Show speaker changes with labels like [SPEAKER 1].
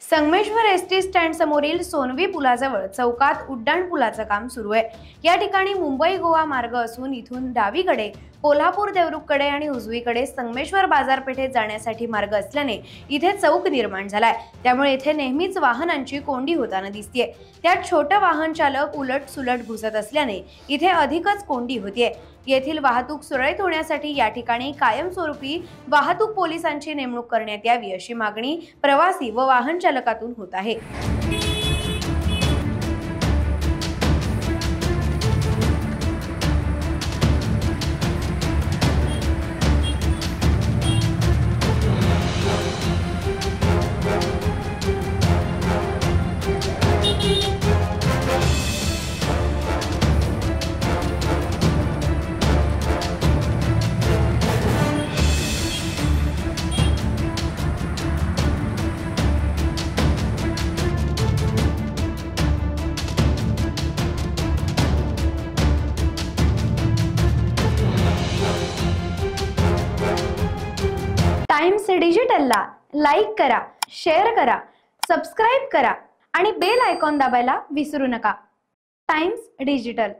[SPEAKER 1] Sangameshwar ST stand समोरील सोनवी पुलाजवळ चौकात उड्डाण पुलाचं काम सुरू आहे। या ठिकाणी मुंबई गोवा मार्ग असून इथून डावीकडे कोल्हापूर देवरुखकडे आणि उजवीकडे संगमेश्वर बाजारपेठेत जाण्यासाठी मार्ग असल्याने इथे चौक निर्माण झालाय। त्यामुळे इथे नेहमीच वाहनांची कोंडी होताना दिसतेय। त्यात छोटे वाहन चालक उलट सुलट घुसत असल्याने इथे अधिकच कोंडी होतीये। येथील वाहतूक सुरळीत होण्यासाठी या ठिकाणी कायमस्वरूपी वाहतूक पोलिसांची नेमणूक करण्यात यावी अशी मागणी प्रवासी व वाहन चालकातून होत आहे। टाइम्स डिजिटलला लाईक करा, शेअर करा, सबस्क्राइब करा आणि बेल आयकॉन दाबायला विसरू नका। Times digital.